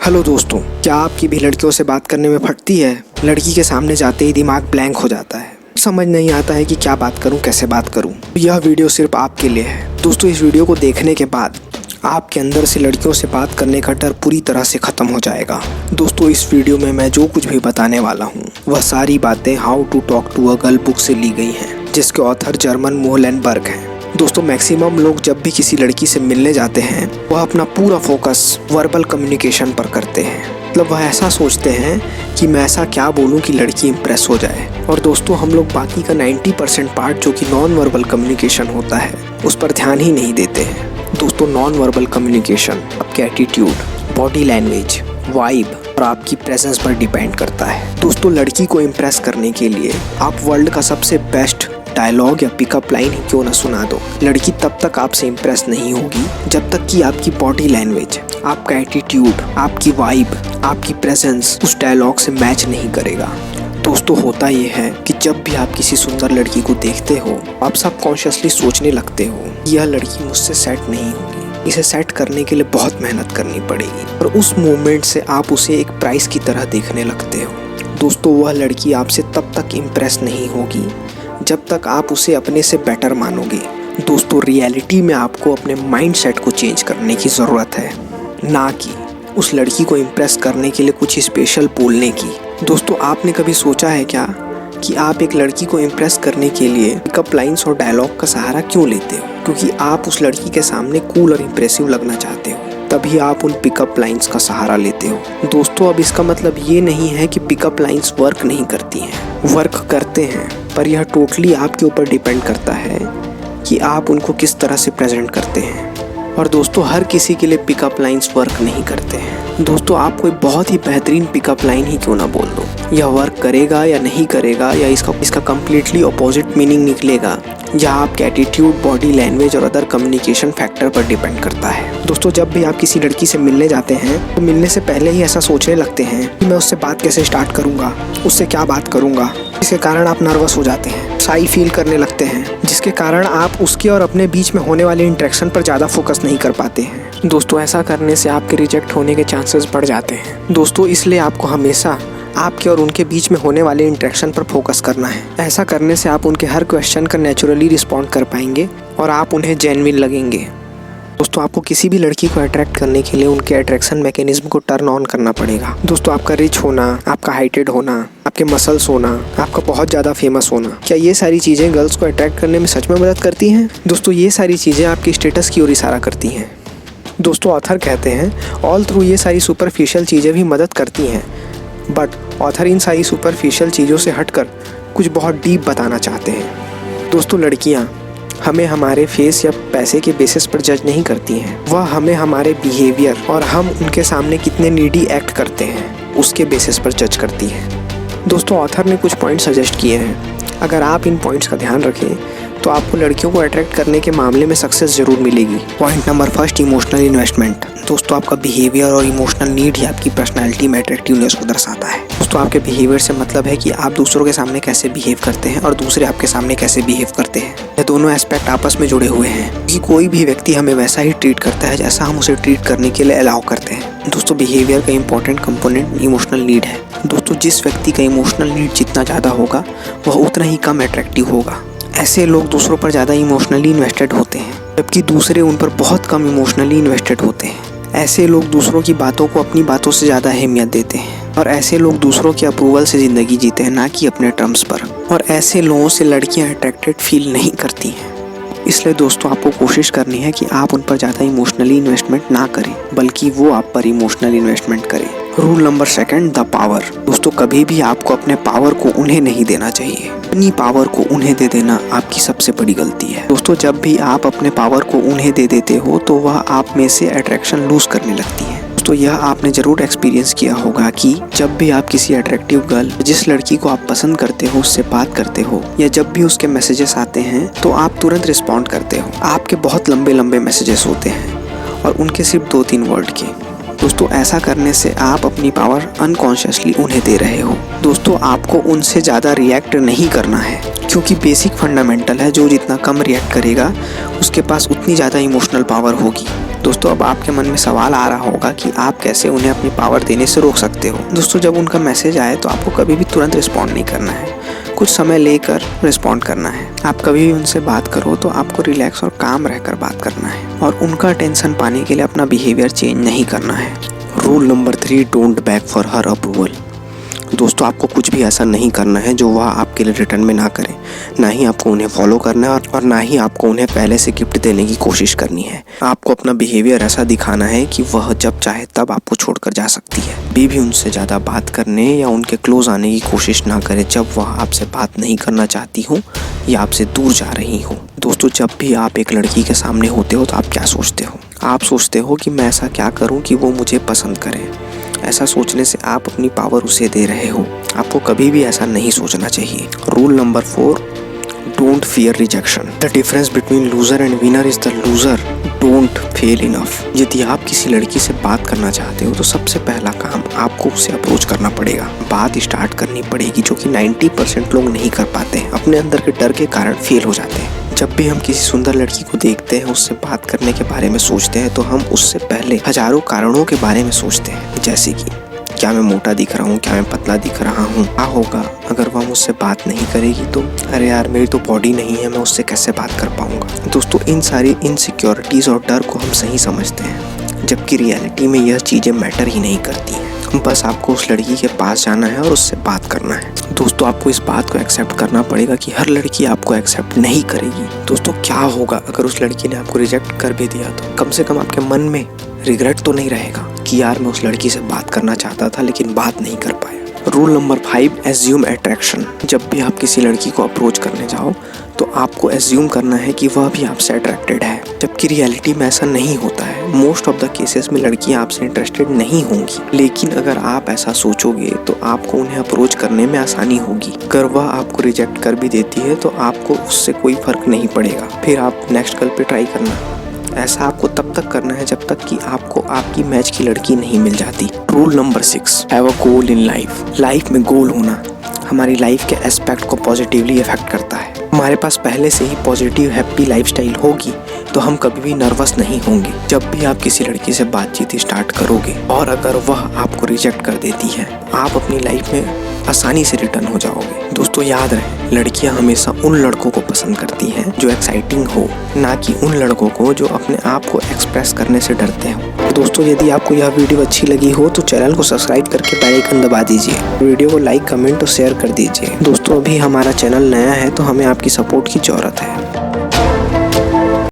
Hello दोस्तों, क्या आपकी भी लड़कियों से बात करने में फटती है? लड़की के सामने जाते ही दिमाग ब्लैंक हो जाता है, समझ नहीं आता है कि क्या बात करूं, कैसे बात करूं। यह वीडियो सिर्फ आपके लिए है। दोस्तों, इस वीडियो को देखने के बाद आपके अंदर से लड़कियों से बात करने का डर पूरी तरह से ख़त्म हो जाएगा। दोस्तों, इस वीडियो में मैं जो कुछ भी बताने वाला हूँ वह सारी बातें how to talk to a girl book से ली गई हैं, जिसके ऑथर जर्मन मोहलेनबर्ग हैं। दोस्तों, मैक्सिमम लोग जब भी किसी लड़की से मिलने जाते हैं वह अपना पूरा फोकस वर्बल कम्युनिकेशन पर करते हैं। मतलब वह ऐसा सोचते हैं कि मैं ऐसा क्या बोलूं कि लड़की इम्प्रेस हो जाए। और दोस्तों, हम लोग बाकी का 90% पार्ट जो कि नॉन वर्बल कम्युनिकेशन होता है उस पर ध्यान ही नहीं देते हैं। दोस्तों, नॉन वर्बल कम्युनिकेशन आपके एटीट्यूड, बॉडी लैंग्वेज, वाइब और आपकी प्रेजेंस पर डिपेंड करता है। दोस्तों, लड़की को इम्प्रेस करने के लिए आप वर्ल्ड का सबसे बेस्ट डायलॉग या पिकअप लाइन ही क्यों ना सुना दो, लड़की तब तक आपसे इम्प्रेस नहीं होगी जब तक कि आपकी बॉडी लैंग्वेज, आपका एटीट्यूड, आपकी वाइब, आपकी प्रेजेंस उस डायलॉग से मैच नहीं करेगा। दोस्तों, होता ये है कि जब भी आप किसी सुंदर लड़की को देखते हो आप सबकॉन्शियसली सोचने लगते हो यह लड़की मुझसे सेट नहीं होगी, इसे सेट करने के लिए बहुत मेहनत करनी पड़ेगी। और उस मोमेंट से आप उसे एक प्राइस की तरह देखने लगते हो। दोस्तों, वह लड़की आपसे तब तक इम्प्रेस नहीं होगी जब तक आप उसे अपने से बेटर मानोगे। दोस्तों, रियलिटी में आपको अपने माइंडसेट को चेंज करने की ज़रूरत है, ना कि उस लड़की को इम्प्रेस करने के लिए कुछ स्पेशल बोलने की। दोस्तों, आपने कभी सोचा है क्या कि आप एक लड़की को इम्प्रेस करने के लिए पिकअप लाइन्स और डायलॉग का सहारा क्यों लेते हो? क्योंकि आप उस लड़की के सामने कूल और इम्प्रेसिव लगना चाहते हो, तभी आप उन पिकअप लाइन्स का सहारा लेते हो। दोस्तों, अब इसका मतलब ये नहीं है कि पिकअप लाइन्स वर्क नहीं करती हैं, वर्क करते हैं, पर यह टोटली आपके ऊपर डिपेंड करता है कि आप उनको किस तरह से प्रेजेंट करते हैं। और दोस्तों, हर किसी के लिए पिकअप लाइन्स वर्क नहीं करते हैं। दोस्तों, आप कोई बहुत ही बेहतरीन पिकअप लाइन ही क्यों ना बोल दो, यह वर्क करेगा या नहीं करेगा, या इसका कम्प्लीटली अपोजिट मीनिंग निकलेगा, यह आपके एटीट्यूड, बॉडी लैंग्वेज और अदर कम्युनिकेशन फैक्टर पर डिपेंड करता है। दोस्तों, जब भी आप किसी लड़की से मिलने जाते हैं तो मिलने से पहले ही ऐसा सोचने लगते हैं कि मैं उससे बात कैसे स्टार्ट करूँगा, उससे क्या बात करूँगा। इसके कारण आप नर्वस हो जाते हैं, शाई फील करने लगते हैं, जिसके कारण आप उसके और अपने बीच में होने वाले इंटरेक्शन पर ज़्यादा फोकस नहीं कर पाते हैं। दोस्तों, ऐसा करने से आपके रिजेक्ट होने के चांसेस बढ़ जाते हैं। दोस्तों, इसलिए आपको हमेशा आपके और उनके बीच में होने वाले इंटरेक्शन पर फोकस करना है। ऐसा करने से आप उनके हर क्वेश्चन का नेचुरली रिस्पॉन्ड कर पाएंगे और आप उन्हें जेन्युइन लगेंगे। दोस्तों, आपको किसी भी लड़की को अट्रैक्ट करने के लिए उनके अट्रैक्शन मैकेनिज्म को टर्न ऑन करना पड़ेगा। दोस्तों, आपका रिच होना, आपका हाइटेड होना, आपके मसल्स होना, आपका बहुत ज़्यादा फेमस होना, क्या ये सारी चीज़ें गर्ल्स को अट्रैक्ट करने में सच में मदद करती हैं? दोस्तों, ये सारी चीज़ें आपकी स्टेटस की ओर इशारा करती हैं। दोस्तों, ऑथर कहते हैं ऑल थ्रू ये सारी सुपरफिशियल चीज़ें भी मदद करती हैं, बट ऑथर इन सारी सुपरफिशियल चीज़ों से हटकर कुछ बहुत डीप बताना चाहते हैं। दोस्तों, लड़कियाँ हमें हमारे फेस या पैसे के बेसिस पर जज नहीं करती हैं, वह हमें हमारे बिहेवियर और हम उनके सामने कितने नीडी एक्ट करते हैं उसके बेसिस पर जज करती हैं। दोस्तों, ऑथर ने कुछ पॉइंट सजेस्ट किए हैं। अगर आप इन पॉइंट्स का ध्यान रखें तो आपको लड़कियों को अट्रैक्ट करने के मामले में सक्सेस जरूर मिलेगी। Point number first, emotional investment. दोस्तों, आपका बिहेवियर और इमोशनल नीड ही आपकी पर्सनालिटी में अट्रैक्टिवनेस को दर्शाता है। दोस्तों, आपके बिहेवियर से मतलब है कि आप दूसरों के सामने कैसे बिहेव करते हैं और दूसरे आपके सामने कैसे बिहेव करते हैं। ये दोनों एस्पेक्ट आपस में जुड़े हुए हैं कि कोई भी व्यक्ति हमें वैसा ही ट्रीट करता है जैसा हम उसे ट्रीट करने के लिए अलाउ करते हैं। दोस्तों, बिहेवियर का इंपॉर्टेंट कंपोनेंट इमोशनल नीड है। दोस्तों, जिस व्यक्ति का इमोशनल नीड जितना ज़्यादा होगा वह उतना ही कम अट्रैक्टिव होगा। ऐसे लोग दूसरों पर ज़्यादा इमोशनली इन्वेस्टेड होते हैं, जबकि दूसरे उन पर बहुत कम इमोशनली इन्वेस्टेड होते हैं। ऐसे लोग दूसरों की बातों को अपनी बातों से ज़्यादा अहमियत देते हैं, और ऐसे लोग दूसरों के अप्रूवल से ज़िंदगी जीते हैं, ना कि अपने टर्म्स पर। और ऐसे लोगों से लड़कियां अट्रैक्टेड फील नहीं करती हैं। इसलिए दोस्तों, आपको कोशिश करनी है कि आप उन पर ज़्यादा इमोशनली इन्वेस्टमेंट ना करें, बल्कि वो आप पर इमोशनल इन्वेस्टमेंट करें। Rule number second, the power. दोस्तों, कभी भी आपको अपने पावर को उन्हें नहीं देना चाहिए। अपनी पावर को उन्हें दे देना आपकी सबसे बड़ी गलती है। दोस्तों, जब भी आप अपने पावर को उन्हें दे देते हो तो वह आप में से अट्रैक्शन लूज करने लगती है। दोस्तों, यह आपने ज़रूर एक्सपीरियंस किया होगा कि जब भी आप किसी अट्रैक्टिव गर्ल, जिस लड़की को आप पसंद करते हो, उससे बात करते हो, या जब भी उसके मैसेजेस आते हैं तो आप तुरंत रिस्पॉन्ड करते हो। आपके बहुत लंबे लंबे मैसेजेस होते हैं और उनके सिर्फ 2-3 वर्ड के। दोस्तों, ऐसा करने से आप अपनी पावर अनकॉन्शियसली उन्हें दे रहे हो। दोस्तों, आपको उनसे ज़्यादा रिएक्ट नहीं करना है, क्योंकि बेसिक फंडामेंटल है, जो जितना कम रिएक्ट करेगा उसके पास उतनी ज़्यादा इमोशनल पावर होगी। दोस्तों अब आपके मन में सवाल आ रहा होगा कि आप कैसे उन्हें अपनी पावर देने से रोक सकते हो। दोस्तों जब उनका मैसेज आए तो आपको कभी भी तुरंत रिस्पॉन्ड नहीं करना है, कुछ समय लेकर रिस्पॉन्ड करना है। आप कभी भी उनसे बात करो तो आपको रिलैक्स और काम रहकर बात करना है और उनका अटेंशन पाने के लिए अपना बिहेवियर चेंज नहीं करना है। Rule number 3, don't bag for her approval. दोस्तों आपको कुछ भी ऐसा नहीं करना है जो वह आपके लिए रिटर्न में ना करें। ना ही आपको उन्हें फॉलो करना है और ना ही आपको उन्हें पहले से गिफ्ट देने की कोशिश करनी है। आपको अपना बिहेवियर ऐसा दिखाना है कि वह जब चाहे तब आपको छोड़कर जा सकती है। कभी भी उनसे ज़्यादा बात करने या उनके क्लोज आने की कोशिश ना करें जब वह आपसे बात नहीं करना चाहती हो या आपसे दूर जा रही हो। दोस्तों जब भी आप एक लड़की के सामने होते हो तो आप क्या सोचते हो? आप सोचते हो कि मैं ऐसा क्या करूं कि वो मुझे पसंद करे। ऐसा सोचने से आप अपनी पावर उसे दे रहे हो। आपको कभी भी ऐसा नहीं सोचना चाहिए। Rule number 4, don't fear rejection. The difference between loser and winner is the loser don't fail enough. यदि आप किसी लड़की से बात करना चाहते हो तो सबसे पहला काम आपको उसे अप्रोच करना पड़ेगा, बात स्टार्ट करनी पड़ेगी, जो कि 90% लोग नहीं कर पाते हैं, अपने अंदर के डर के कारण फेल हो जाते हैं। जब भी हम किसी सुंदर लड़की को देखते हैं, उससे बात करने के बारे में सोचते हैं तो हम उससे पहले हजारों कारणों के बारे में सोचते हैं, जैसे कि क्या मैं मोटा दिख रहा हूँ, क्या मैं पतला दिख रहा हूँ, क्या होगा अगर वह मुझसे बात नहीं करेगी तो, अरे यार मेरी तो बॉडी नहीं है, मैं उससे कैसे बात कर पाऊंगा। दोस्तों इन सारी इनसिक्योरिटीज और डर को हम सही समझते हैं, जबकि रियलिटी में यह चीज़ें मैटर ही नहीं करती हैं। बस आपको उस लड़की के पास जाना है और उससे बात करना है। दोस्तों आपको इस बात को एक्सेप्ट करना पड़ेगा कि हर लड़की आपको एक्सेप्ट नहीं करेगी। दोस्तों क्या होगा अगर उस लड़की ने आपको रिजेक्ट कर भी दिया तो कम से कम आपके मन में रिग्रेट तो नहीं रहेगा कि यार मैं उस लड़की से बात करना चाहता था लेकिन बात नहीं कर पाया। Rule number 5, assume attraction. जब भी आप किसी लड़की को अप्रोच करने जाओ तो आपको एज्यूम करना है कि वह भी आपसे अट्रैक्टेड है, जबकि रियलिटी में ऐसा नहीं होता है। मोस्ट ऑफ द केसेस में लड़कियां आपसे इंटरेस्टेड नहीं होंगी, लेकिन अगर आप ऐसा सोचोगे तो आपको उन्हें अप्रोच करने में आसानी होगी। अगर वह आपको रिजेक्ट कर भी देती है तो आपको उससे कोई फर्क नहीं पड़ेगा, फिर आप नेक्स्ट कॉल पे ट्राई करना। ऐसा आपको तब तक करना है जब तक कि आपको आपकी मैच की लड़की नहीं मिल जाती। Rule number 6, have a goal in life. Life में गोल होना हमारी लाइफ के एस्पेक्ट को पॉजिटिवली इफेक्ट करता है। हमारे पास पहले से ही पॉजिटिव हैप्पी लाइफस्टाइल होगी तो हम कभी भी नर्वस नहीं होंगे। जब भी आप किसी लड़की से बातचीत स्टार्ट करोगे और अगर वह आपको रिजेक्ट कर देती है, आप अपनी लाइफ में आसानी से रिटर्न हो जाओगे। दोस्तों याद रहे, लड़कियां हमेशा उन लड़कों को पसंद करती हैं जो एक्साइटिंग हो, ना कि उन लड़कों को जो अपने आप को एक्सप्रेस करने से डरते हो। दोस्तों यदि आपको यह वीडियो अच्छी लगी हो तो चैनल को सब्सक्राइब करके बेल आइकन दबा दीजिए। वीडियो को लाइक, कमेंट और शेयर कर दीजिए। दोस्तों अभी हमारा चैनल नया है तो हमें आपकी सपोर्ट की ज़रूरत है।